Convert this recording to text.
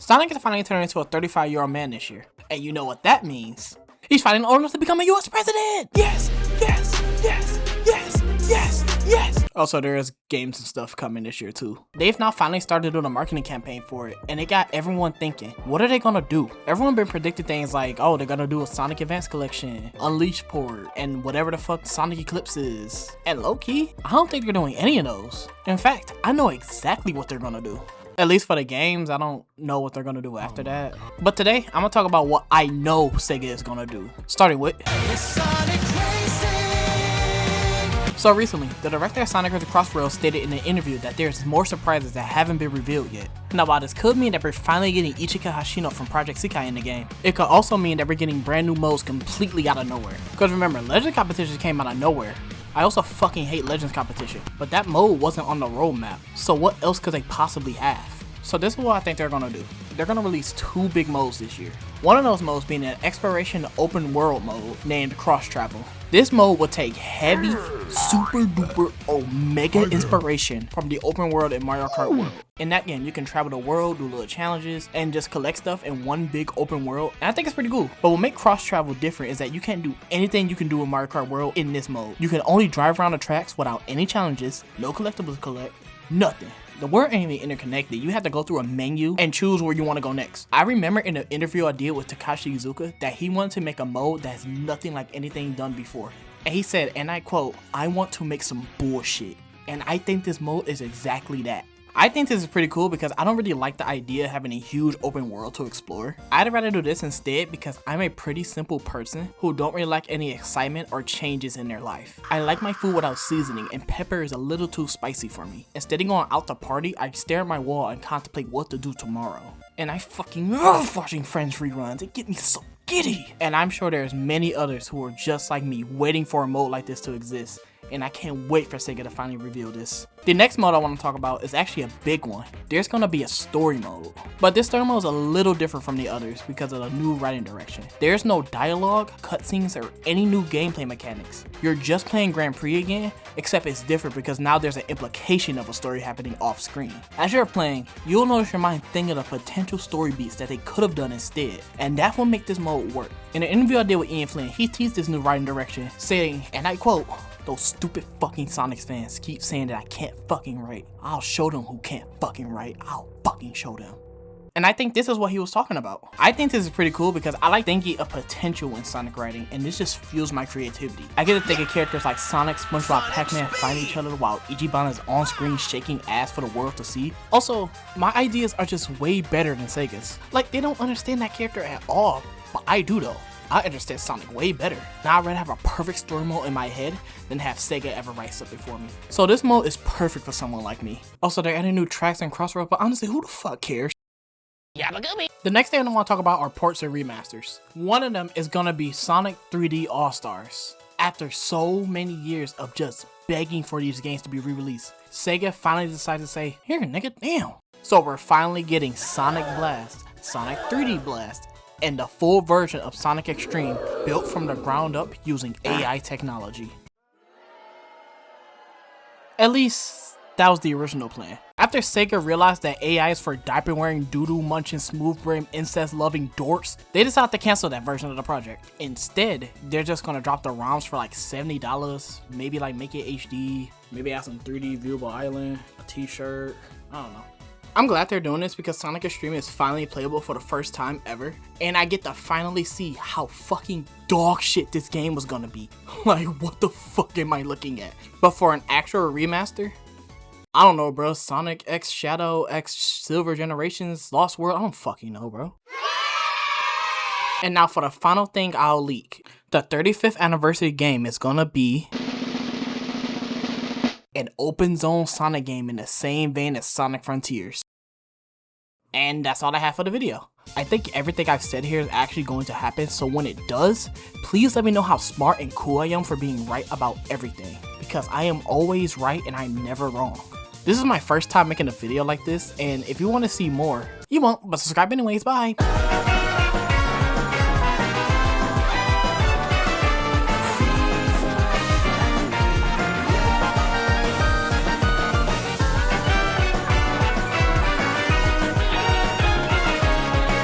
Sonic is finally turning into a 35-year-old man this year. And you know what that means. He's fighting old enough to become a US president! Yes! Yes! Yes! Yes! Yes! Yes! Also, there is games and stuff coming this year too. They've now finally started doing a marketing campaign for it, and it got everyone thinking, what are they gonna do? Everyone been predicting things like, oh, they're gonna do a Sonic Advance Collection, Unleashed port, and whatever the fuck Sonic Eclipse is. And low-key, I don't think they're doing any of those. In fact, I know exactly what they're gonna do. At least for the games, I don't know what they're gonna do after that. But today, I'm gonna talk about what I know Sega is gonna do. Starting with... So recently, the director of Sonic Racing Crossworlds stated in an interview that there's more surprises that haven't been revealed yet. Now while this could mean that we're finally getting Iizuka Hashino from Project Sekai in the game, it could also mean that we're getting brand new modes completely out of nowhere. Because remember, Legends competition came out of nowhere. I also fucking hate Legends competition, but that mode wasn't on the roadmap, so what else could they possibly have? So this is what I think they're gonna do. They're gonna release two big modes this year. One of those modes being an exploration open world mode named Cross Travel. This mode will take heavy, super duper omega inspiration from the open world in Mario Kart World. In that game, you can travel the world, do little challenges, and just collect stuff in one big open world. And I think it's pretty cool. But what makes Cross Travel different is that you can't do anything you can do in Mario Kart World in this mode. You can only drive around the tracks without any challenges, no collectibles to collect, nothing. The world ain't even interconnected. You have to go through a menu and choose where you want to go next. I remember in an interview I did with Takashi Iizuka that he wanted to make a mode that's nothing like anything done before. And he said, and I quote, "I want to make some bullshit." And I think this mode is exactly that. I think this is pretty cool because I don't really like the idea of having a huge open world to explore. I'd rather do this instead because I'm a pretty simple person who don't really like any excitement or changes in their life. I like my food without seasoning, and pepper is a little too spicy for me. Instead of going out to party, I stare at my wall and contemplate what to do tomorrow. And I fucking love watching Friends reruns. It gets me so giddy. And I'm sure there's many others who are just like me waiting for a mode like this to exist. And I can't wait for Sega to finally reveal this. The next mode I want to talk about is actually a big one. There's gonna be a story mode. But this story mode is a little different from the others because of the new writing direction. There's no dialogue, cutscenes, or any new gameplay mechanics. You're just playing Grand Prix again, except it's different because now there's an implication of a story happening off screen. As you're playing, you'll notice your mind thinking of potential story beats that they could have done instead, and that will make this mode work. In an interview I did with Ian Flynn, he teased this new writing direction, saying, and I quote, "Those stupid fucking Sonic fans keep saying that I can't fucking write. I'll show them who can't fucking write. I'll fucking show them." And I think this is what he was talking about. I think this is pretty cool because I like thinking of potential in Sonic writing, and this just fuels my creativity. I get to think of characters like Sonic, SpongeBob, Pac-Man fighting each other while Ichiban is on screen shaking ass for the world to see. Also, my ideas are just way better than Sega's. Like, they don't understand that character at all, but I do though. I understand Sonic way better. Now I'd rather have a perfect story mode in my head than have Sega ever write something for me. So this mode is perfect for someone like me. Also, they're adding new tracks and Crossworlds, but honestly, who the fuck cares? Yabagoobie. The next thing I want to talk about are ports and remasters. One of them is gonna be Sonic 3D All-Stars. After so many years of just begging for these games to be re-released, Sega finally decided to say, here nigga, damn. So we're finally getting Sonic Blast, Sonic 3D Blast, and the full version of Sonic Extreme built from the ground up using AI technology. At least, that was the original plan. After Sega realized that AI is for diaper-wearing, doo-doo munching, smooth-brain, incest-loving dorks, they decided to cancel that version of the project. Instead, they're just gonna drop the ROMs for like $70, maybe like make it HD, maybe add some 3D viewable island, a t-shirt, I don't know. I'm glad they're doing this because Sonic Extreme is finally playable for the first time ever, and I get to finally see how fucking dog shit this game was gonna be. Like, what the fuck am I looking at? But for an actual remaster, I don't know, bro. Sonic X Shadow X Silver Generations Lost World, I don't fucking know, bro. And now for the final thing I'll leak. The 35th anniversary game is gonna be an open zone Sonic game in the same vein as Sonic Frontiers. And that's all I have for the video. I think everything I've said here is actually going to happen, so when it does, please let me know how smart and cool I am for being right about everything. Because I am always right and I'm never wrong. This is my first time making a video like this, and if you want to see more, you won't, but subscribe anyways, bye!